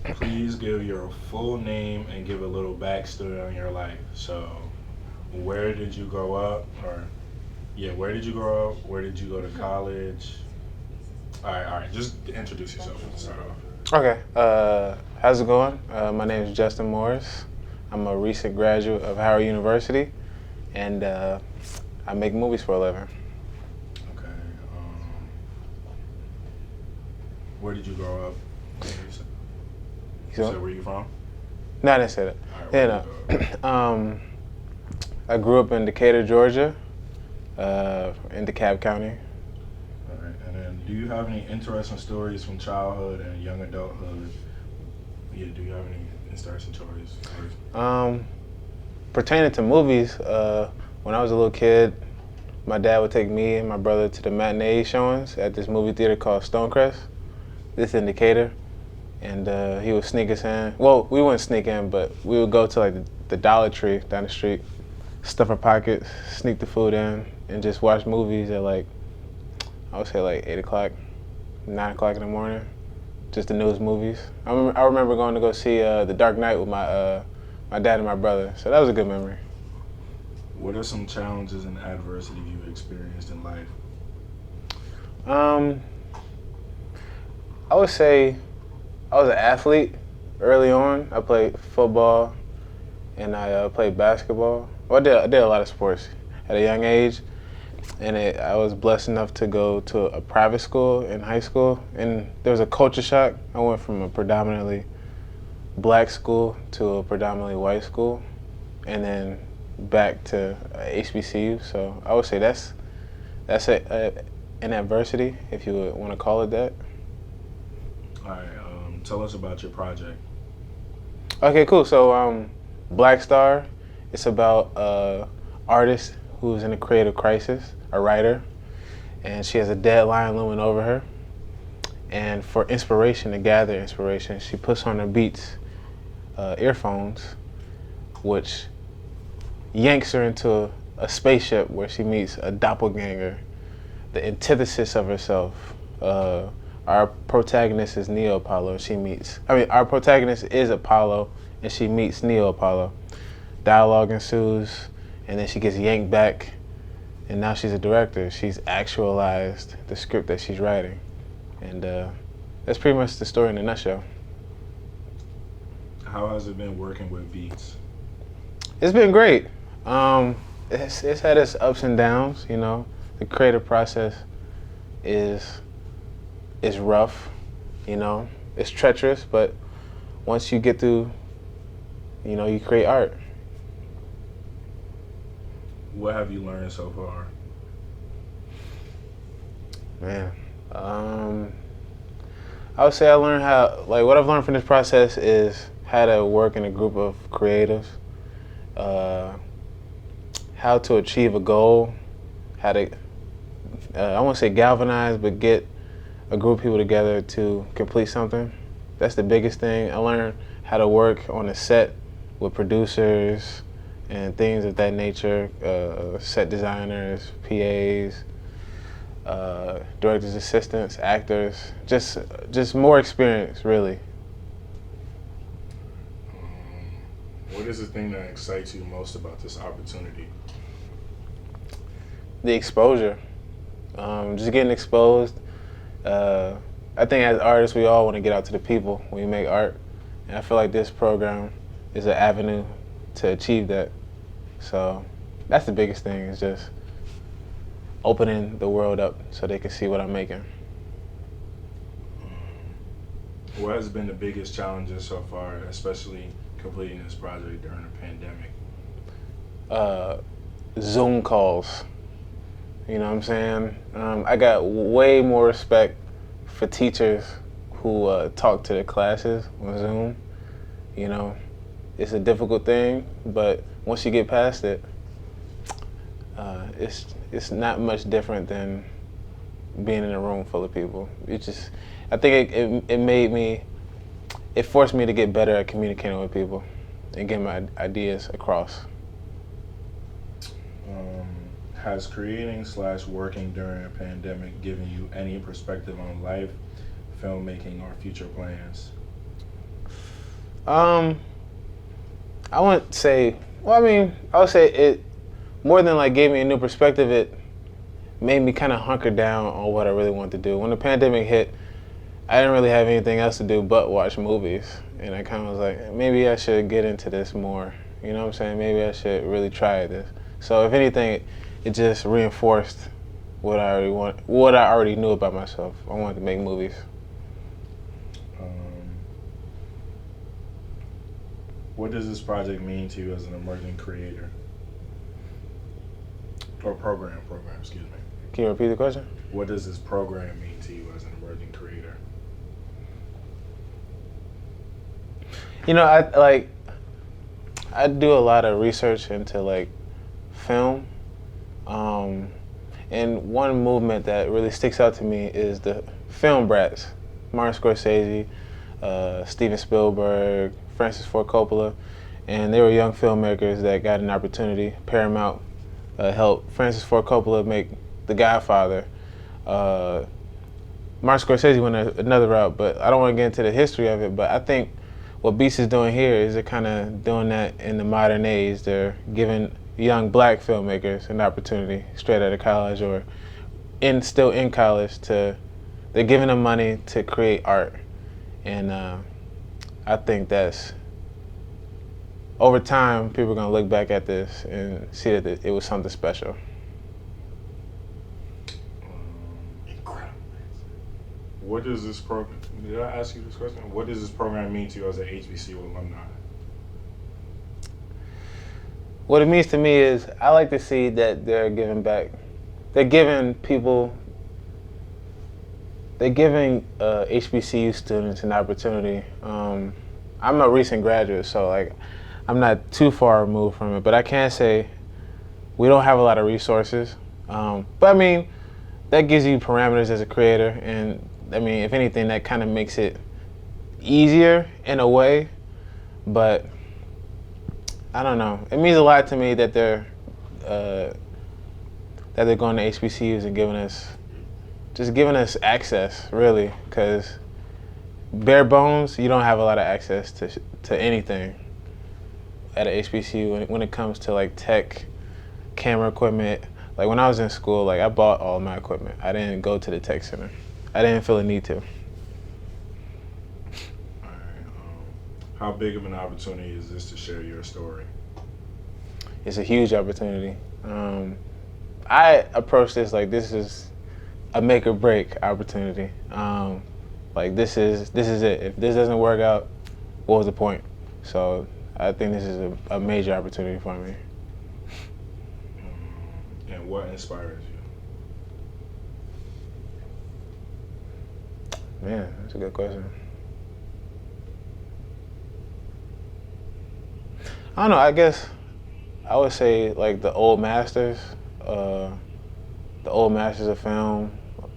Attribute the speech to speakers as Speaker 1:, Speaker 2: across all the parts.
Speaker 1: Please give your full name and give a little backstory on your life. So, where did you grow up? Or, yeah, where did you grow up? Where did you go to college? All right. Just introduce yourself to start off.
Speaker 2: Okay. How's it going? My name is Justin Morris. I'm a recent graduate of Howard University, and I make movies for a living.
Speaker 1: Okay. Where did you grow up? You
Speaker 2: So,
Speaker 1: said where you from?
Speaker 2: no, I didn't say that.
Speaker 1: All right. Where did you grow up?
Speaker 2: Yeah, no. I grew up in Decatur, Georgia, in DeKalb County.
Speaker 1: All right. And then, do you have any interesting stories from childhood and young adulthood? Yeah. Do you have any interesting stories?
Speaker 2: Um, Pertaining to movies, when I was a little kid, my dad would take me and my brother to the matinee showings at this movie theater called Stonecrest. This in Decatur. And he would sneak us in. Well, we wouldn't sneak in, but we would go to like the Dollar Tree down the street, stuff our pockets, sneak the food in, and just watch movies at like, I would say like 8 o'clock, 9 o'clock in the morning, just the newest movies. I remember going to go see The Dark Knight with my dad and my brother, so that was a good memory.
Speaker 1: What are some challenges and adversity you've experienced in life?
Speaker 2: Um, I would say I was an athlete early on. I played football and I played basketball. Well, I did a lot of sports at a young age, and I was blessed enough to go to a private school in high school. And there was a culture shock. I went from a predominantly black school to a predominantly white school, and then back to HBCU. So I would say an adversity, if you would want to call it that.
Speaker 1: All right. Tell us about your project.
Speaker 2: Okay, cool. So, Black Star, it's about a artist who's in a creative crisis, a writer, and she has a deadline looming over her. And for inspiration, to gather inspiration, she puts on her Beats earphones, which yanks her into a spaceship where she meets a doppelganger, the antithesis of herself. Our protagonist is Neo Apollo. Our protagonist is Apollo, and she meets Neo Apollo. Dialogue ensues, and then she gets yanked back, and now she's a director. She's actualized the script that she's writing, and that's pretty much the story in a nutshell.
Speaker 1: How has it been working with Beats?
Speaker 2: It's been great. It's had its ups and downs. You know, the creative process is rough. You know, it's treacherous, but once you get through, you know, you create art.
Speaker 1: What have you learned so far?
Speaker 2: Man, I would say I learned what I've learned from this process is how to work in a group of creatives, uh, how to achieve a goal, how to, I won't say galvanize, but get a group of people together to complete something. That's the biggest thing. I learned how to work on a set with producers and things of that nature, set designers, PAs, directors, assistants, actors, just more experience, really.
Speaker 1: What is the thing that excites you most about this opportunity?
Speaker 2: The exposure, just getting exposed. I think as artists, we all want to get out to the people when we make art, and I feel like this program is an avenue to achieve that. So that's the biggest thing, is just opening the world up so they can see what I'm making.
Speaker 1: What has been the biggest challenges so far, especially completing this project during the pandemic?
Speaker 2: Uh, Zoom calls. You know what I'm saying? I got way more respect for teachers who talk to their classes on Zoom. You know, it's a difficult thing, but once you get past it, it's not much different than being in a room full of people. I think it forced me to get better at communicating with people and getting my ideas across.
Speaker 1: Has creating/working during a pandemic given you any perspective on life, filmmaking, or future plans?
Speaker 2: Um, I wouldn't say. Well, I mean, I would say it more than like gave me a new perspective. It made me kind of hunker down on what I really wanted to do. When the pandemic hit, I didn't really have anything else to do but watch movies, and I kind of was like, maybe I should get into this more. You know what I'm saying? Maybe I should really try this. So if anything, it just reinforced what I already knew about myself. I wanted to make movies.
Speaker 1: What does this project mean to you as an emerging creator? Or program, excuse me.
Speaker 2: Can you repeat the question?
Speaker 1: What does this program mean to you as an emerging creator?
Speaker 2: You know, I do a lot of research into like film, and one movement that really sticks out to me is the film brats, Martin Scorsese, Steven Spielberg, Francis Ford Coppola, and they were young filmmakers that got an opportunity. Paramount helped Francis Ford Coppola make The Godfather. Martin Scorsese went another route, but I don't want to get into the history of it. But I think what Beast is doing here is they're kind of doing that in the modern age. They're giving young black filmmakers an opportunity straight out of college or still in college they're giving them money to create art. And I think that's, over time, people are going to look back at this and see that it was something special.
Speaker 1: Incredible. What does this program, did I ask you this question? What does this program mean to you as an HBCU alumni?
Speaker 2: What it means to me is I like to see that they're giving back. They're giving HBCU students an opportunity. I'm a recent graduate, so like I'm not too far removed from it, but I can say we don't have a lot of resources. But I mean, that gives you parameters as a creator, and I mean, if anything, that kind of makes it easier in a way. But I don't know. It means a lot to me that they're going to HBCUs and giving us access, really, because bare bones, you don't have a lot of access to anything at a HBCU when it comes to like tech, camera equipment. Like when I was in school, like I bought all my equipment. I didn't go to the tech center. I didn't feel a need to.
Speaker 1: All right. How big of an opportunity is this to share your story?
Speaker 2: It's a huge opportunity. I approach this like this is a make or break opportunity. Like this is it. If this doesn't work out, what was the point? So I think this is a major opportunity for me.
Speaker 1: And what inspires you?
Speaker 2: Man, that's a good question. I don't know, I guess I would say like the old masters of film.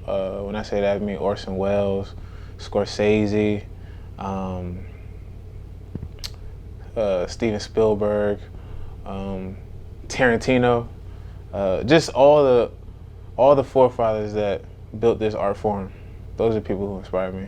Speaker 2: When I say that, I mean Orson Welles, Scorsese, Steven Spielberg, Tarantino, just all the forefathers that built this art form. Those are people who inspire me.